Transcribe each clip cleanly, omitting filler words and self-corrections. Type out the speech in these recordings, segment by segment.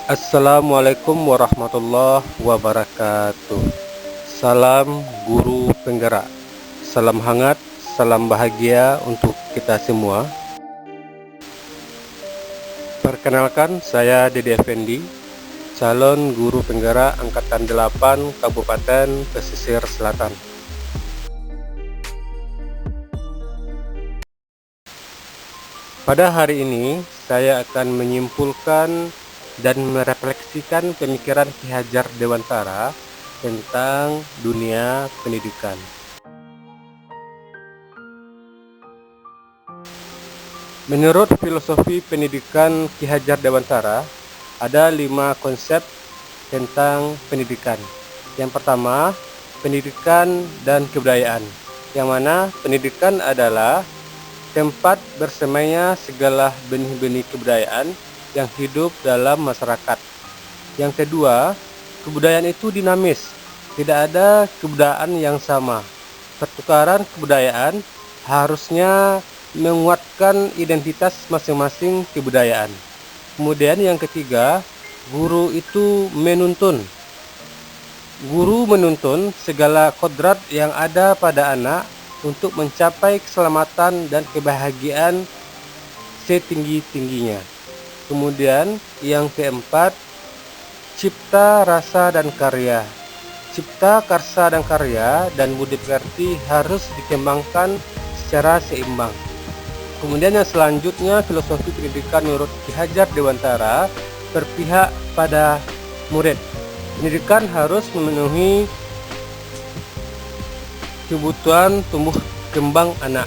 Assalamualaikum warahmatullahi wabarakatuh. Salam guru penggerak. Salam hangat, salam bahagia untuk kita semua. Perkenalkan, saya Dede Effendi, calon guru penggerak angkatan 8 Kabupaten Pesisir Selatan. Pada hari ini, saya akan menyimpulkan dan merefleksikan pemikiran Ki Hajar Dewantara tentang dunia pendidikan. Menurut filosofi pendidikan Ki Hajar Dewantara, ada 5 konsep tentang pendidikan. Yang pertama, pendidikan dan kebudayaan, yang mana pendidikan adalah tempat bersemayanya segala benih-benih kebudayaan yang hidup dalam masyarakat. Yang kedua, kebudayaan itu dinamis, tidak ada kebudayaan yang sama. Pertukaran kebudayaan harusnya menguatkan identitas masing-masing kebudayaan. Kemudian yang ketiga, guru itu menuntun. Guru menuntun segala kodrat yang ada pada anak untuk mencapai keselamatan dan kebahagiaan setinggi-tingginya. Kemudian yang keempat, cipta, rasa, dan karya. Cipta, karsa, dan karya dan budi pekerti harus dikembangkan secara seimbang. Kemudian yang selanjutnya, filosofi pendidikan menurut Ki Hajar Dewantara berpihak pada murid. Pendidikan harus memenuhi kebutuhan tumbuh kembang anak.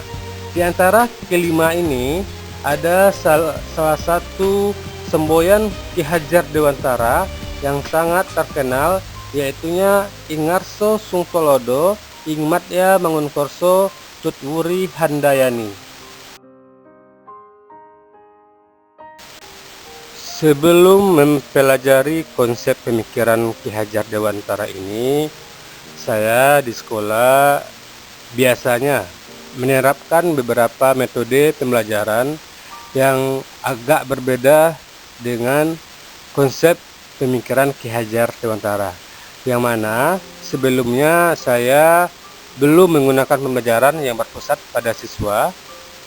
Di antara kelima ini, ada salah satu semboyan Ki Hajar Dewantara yang sangat terkenal, yaitunya Ingarso Sungtolodo Ingmatya Mangunkorso Tutwuri Handayani. Sebelum mempelajari konsep pemikiran Ki Hajar Dewantara ini, saya di sekolah biasanya menerapkan beberapa metode pembelajaran yang agak berbeda dengan konsep pemikiran Ki Hajar Dewantara, yang mana sebelumnya saya belum menggunakan pembelajaran yang berpusat pada siswa.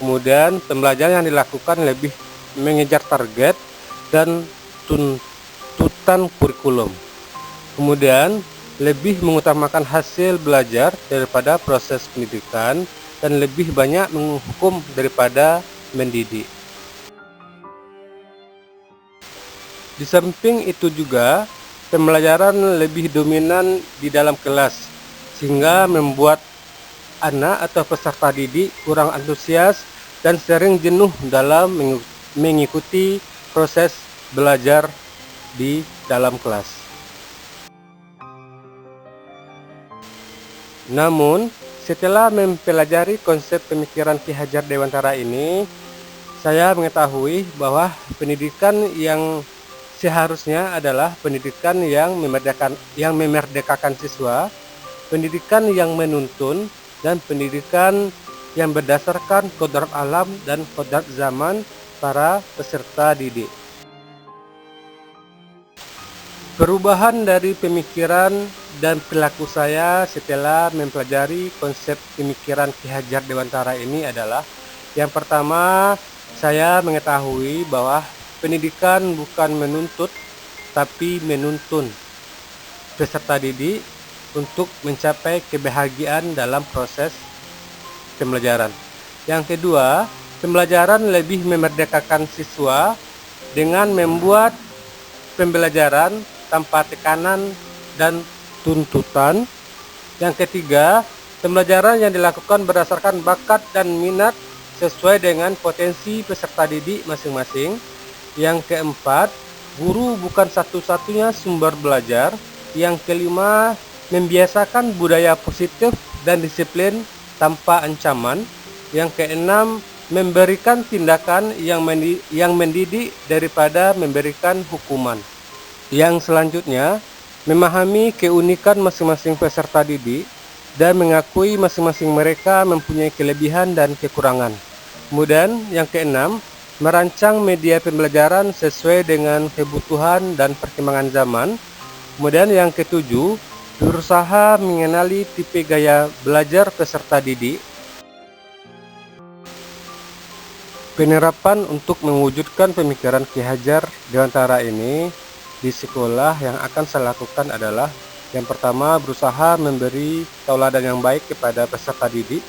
Kemudian pembelajaran yang dilakukan lebih mengejar target dan tuntutan kurikulum. Kemudian lebih mengutamakan hasil belajar daripada proses pendidikan dan lebih banyak menghukum daripada mendidik. Di samping itu juga, pembelajaran lebih dominan di dalam kelas, sehingga membuat anak atau peserta didik kurang antusias dan sering jenuh dalam mengikuti proses belajar di dalam kelas. Namun, setelah mempelajari konsep pemikiran Ki Hajar Dewantara ini, saya mengetahui bahwa pendidikan yang seharusnya adalah pendidikan yang memerdekakan siswa, pendidikan yang menuntun, dan pendidikan yang berdasarkan kodrat alam dan kodrat zaman para peserta didik. Perubahan dari pemikiran dan perilaku saya setelah mempelajari konsep pemikiran Ki Hajar Dewantara ini adalah, yang pertama, saya mengetahui bahwa pendidikan bukan menuntut, tapi menuntun peserta didik untuk mencapai kebahagiaan dalam proses pembelajaran. Yang kedua, pembelajaran lebih memerdekakan siswa dengan membuat pembelajaran tanpa tekanan dan tuntutan. Yang ketiga, pembelajaran yang dilakukan berdasarkan bakat dan minat sesuai dengan potensi peserta didik masing-masing. Yang keempat, guru bukan satu-satunya sumber belajar. Yang kelima, membiasakan budaya positif dan disiplin tanpa ancaman. Yang keenam, memberikan tindakan yang mendidik daripada memberikan hukuman. Yang selanjutnya, memahami keunikan masing-masing peserta didik dan mengakui masing-masing mereka mempunyai kelebihan dan kekurangan. Kemudian yang keenam, merancang media pembelajaran sesuai dengan kebutuhan dan perkembangan zaman. Kemudian yang ketujuh, berusaha mengenali tipe gaya belajar peserta didik. Penerapan untuk mewujudkan pemikiran Ki Hajar Dewantara ini di sekolah yang akan saya lakukan adalah yang pertama, berusaha memberi tauladan yang baik kepada peserta didik,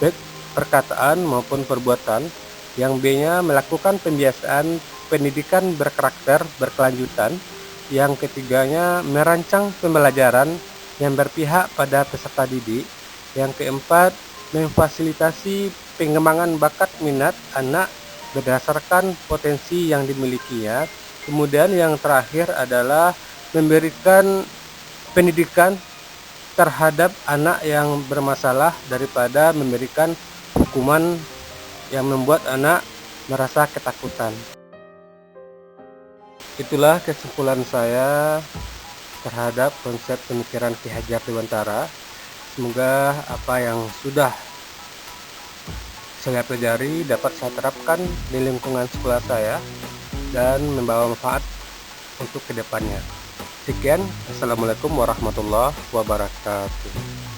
baik perkataan maupun perbuatan. Yang B-nya, melakukan pembiasaan pendidikan berkarakter berkelanjutan. Yang ketiganya, merancang pembelajaran yang berpihak pada peserta didik. Yang keempat, memfasilitasi pengembangan bakat minat anak berdasarkan potensi yang dimilikinya. Kemudian yang terakhir adalah memberikan pendidikan terhadap anak yang bermasalah daripada memberikan hukuman yang membuat anak merasa ketakutan. Itulah kesimpulan saya terhadap konsep pemikiran Ki Hajar Dewantara. Semoga apa yang sudah saya pelajari dapat saya terapkan di lingkungan sekolah saya dan membawa manfaat untuk kedepannya. Sekian, Assalamualaikum warahmatullahi wabarakatuh.